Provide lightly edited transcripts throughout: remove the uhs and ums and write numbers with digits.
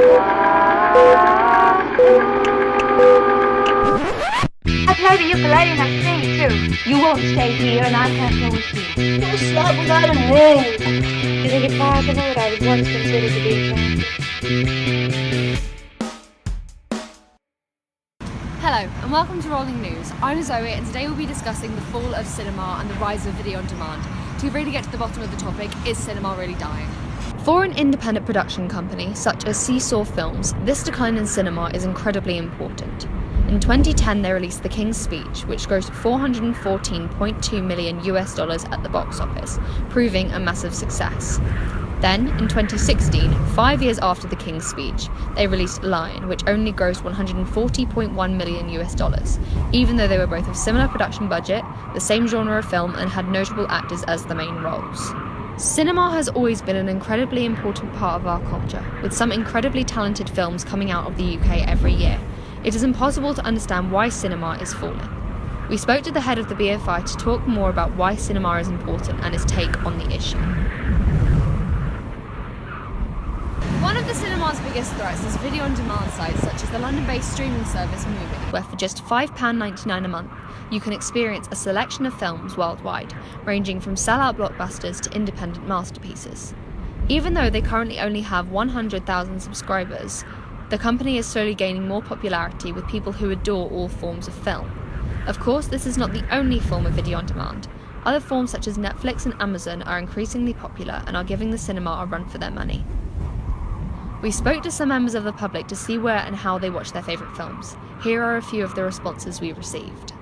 I play the ukulele and I sing too. You won't stay here and I can't go with you. No slap without a name. Is it possible that I was once considered to be a champion? Hello and welcome to Rolling News. I'm Zoe and today we'll be discussing the fall of cinema and the rise of video on demand. To really get to the bottom of the topic, is cinema really dying? For an independent production company such as Seesaw Films, this decline in cinema is incredibly important. In 2010 they released The King's Speech, which grossed $414.2 million at the box office, proving a massive success. Then, in 2016, 5 years after The King's Speech, they released Lion, which only grossed $140.1 million, even though they were both of similar production budget, the same genre of film, and had notable actors as the main roles. Cinema has always been an incredibly important part of our culture, with some incredibly talented films coming out of the UK every year. It is impossible to understand why cinema is falling. We spoke to the head of the BFI to talk more about why cinema is important and his take on the issue. One of the cinema's biggest threats is video-on-demand sites such as the London-based streaming service Movie, where for just £5.99 a month, you can experience a selection of films worldwide, ranging from sell-out blockbusters to independent masterpieces. Even though they currently only have 100,000 subscribers, the company is slowly gaining more popularity with people who adore all forms of film. Of course, this is not the only form of video-on-demand. Other forms such as Netflix and Amazon are increasingly popular and are giving the cinema a run for their money. We spoke to some members of the public to see where and how they watch their favourite films. Here are a few of the responses we received.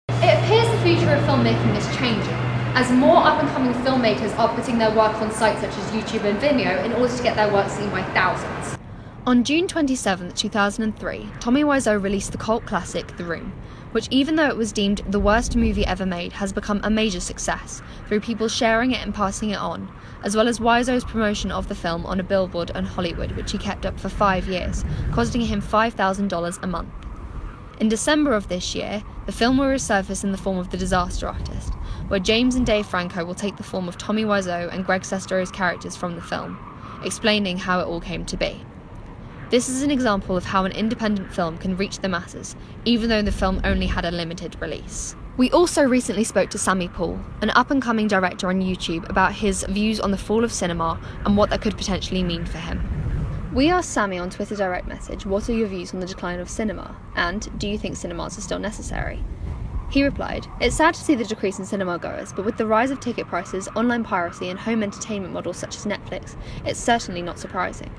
It appears the future of filmmaking is changing, as more up-and-coming filmmakers are putting their work on sites such as YouTube and Vimeo in order to get their work seen by thousands. On June 27, 2003, Tommy Wiseau released the cult classic The Room, which, even though it was deemed the worst movie ever made, has become a major success through people sharing it and passing it on, as well as Wiseau's promotion of the film on a billboard in Hollywood, which he kept up for 5 years, costing him $5,000 a month. In December of this year, the film will resurface in the form of The Disaster Artist, where James and Dave Franco will take the form of Tommy Wiseau and Greg Sestero's characters from the film, explaining how it all came to be. This is an example of how an independent film can reach the masses, even though the film only had a limited release. We also recently spoke to Sammy Paul, an up-and-coming director on YouTube, about his views on the fall of cinema and what that could potentially mean for him. We asked Sammy on Twitter direct message, what are your views on the decline of cinema, and do you think cinemas are still necessary? He replied, it's sad to see the decrease in cinema goers, but with the rise of ticket prices, online piracy and home entertainment models such as Netflix, it's certainly not surprising.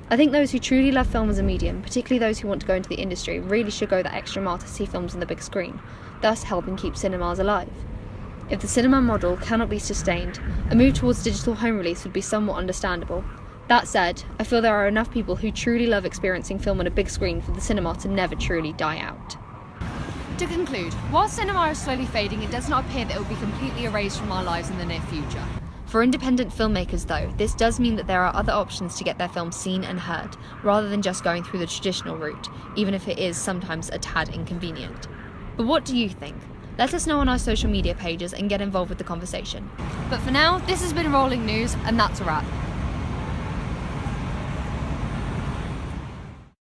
I think those who truly love film as a medium, particularly those who want to go into the industry, really should go that extra mile to see films on the big screen, thus helping keep cinemas alive. If the cinema model cannot be sustained, a move towards digital home release would be somewhat understandable. That said, I feel there are enough people who truly love experiencing film on a big screen for the cinema to never truly die out. To conclude, while cinema is slowly fading, it does not appear that it will be completely erased from our lives in the near future. For independent filmmakers though, this does mean that there are other options to get their films seen and heard, rather than just going through the traditional route, even if it is sometimes a tad inconvenient. But what do you think? Let us know on our social media pages and get involved with the conversation. But for now, this has been Rolling News, and that's a wrap.